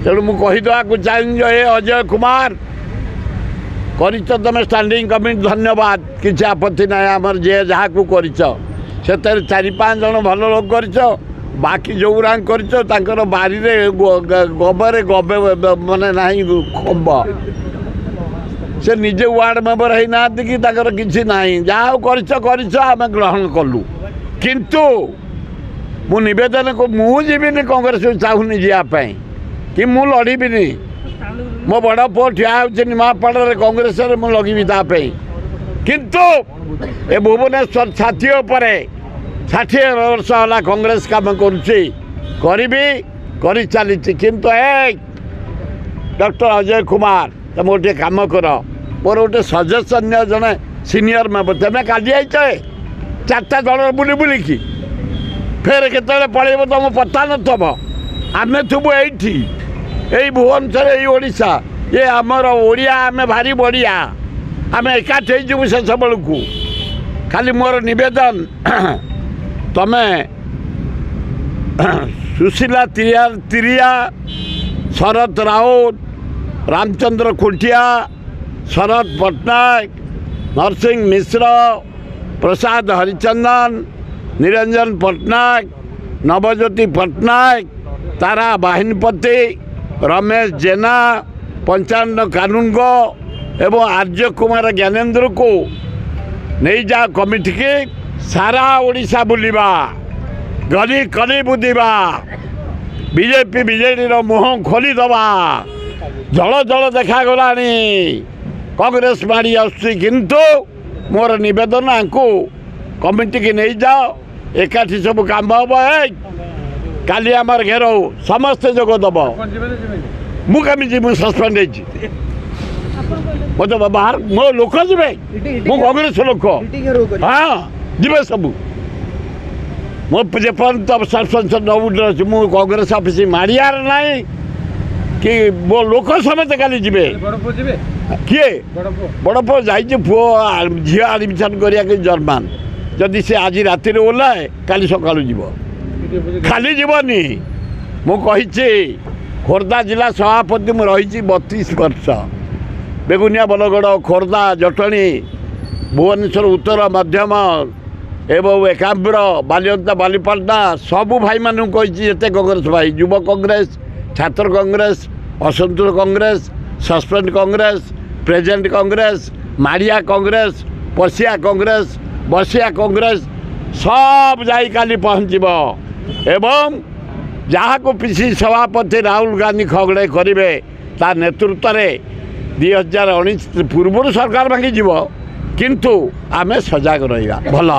तेणु मुझे कहीदेवाक चाहिए अजय कुमार कर तुम स्टैंडिंग कमिटी धन्यवाद किसी आपत्ति ना आमर जे जहाँ को कर चारि पाँच जन भल लोक कर बाकी जो कर बारी गबरे गबे माने ना खब से निजे वार्ड मेंबर है ना कि किसी ना जहाँ कर ग्रहण कलु किंतु मु निवेदन को मुझे कांग्रेस चाहूनी जावाई कि मु लड़बी मो बड़ पुओ ठिया निमापड़ा कांग्रेस लगी किंतु ए भुवनेश्वर 60 वर्ष है कांग्रेस काम करी चली किंतु डॉक्टर अजय कुमार तुम गोटे कम कर मोर गोटे सजेसन जड़े सीनियर मेम्बर तुम काली आई 4टा दल बुली बुलिकी फेर केत पलैब तुम पता नब आम थुबू ये भुवनेश्वर ये ओडिशा ये आमर ओडिया आम भारी बढ़िया आम एकाठी हो शेष बेलू खाली मोर निवेदन तमे सुशीला तिरिया शरद राउत रामचंद्र खुंटिया शरद पट्टनायक नरसिंह मिश्र प्रसाद हरिचंदन निरंजन पट्टनायक नवज्योति पट्टनायक तारा बाहिनीपति रमेश जेना पंचानन कानूनगो एवं आर्य कुमार ज्ञानेन्द्र को नहीं जा कमिटी के सारा ओडिशा बुलिबा गली कली बुदिबा बीजेपी बीजेडी मुह खोली दबा जल जल देखा गलानी कांग्रेस मारी आसु मोर निवेदन आंकु कमिटी की नहीं जाओ एकाठी सब काम हम काली आमर घेरो समस्ते जोग दब मुझे सस्पेंड मत बाहर मो लोक जी मु कांग्रेस लोक हाँ जी सब मुझे सरपंच न मु कांग्रेस ऑफिस मारियार ना कि मो लोक समेत काली जी किए बड़ पुओ जाइए पुओ झील आडमिशन करा जर्मान जदि से आज राति ओह्लाए काली सका खाली जीवनी मुझे खोर्धा जिला सभापति मु रही 32 वर्ष बेगुनिया बलगढ़ खोर्धा जटणी भुवनेश्वर उत्तर मध्यम एवं एकाम्र बालिअंता बालीपाटना सबू भाई मानू जिते कांग्रेस भाई युव कांग्रेस छात्र कांग्रेस असंतुल कांग्रेस सस्पेंड कांग्रेस प्रेजेंट कांग्रेस माड़िया कांग्रेस पशिया कांग्रेस बसिया कांग्रेस सब जाई काली पहुँचब एवं जहाँ को पीसी सभापति राहुल गांधी खगड़े करेंगे ता नेतृत्व में 2019 पूर्व सरकार भांगी जीव किंतु आमे सजग रहा भल।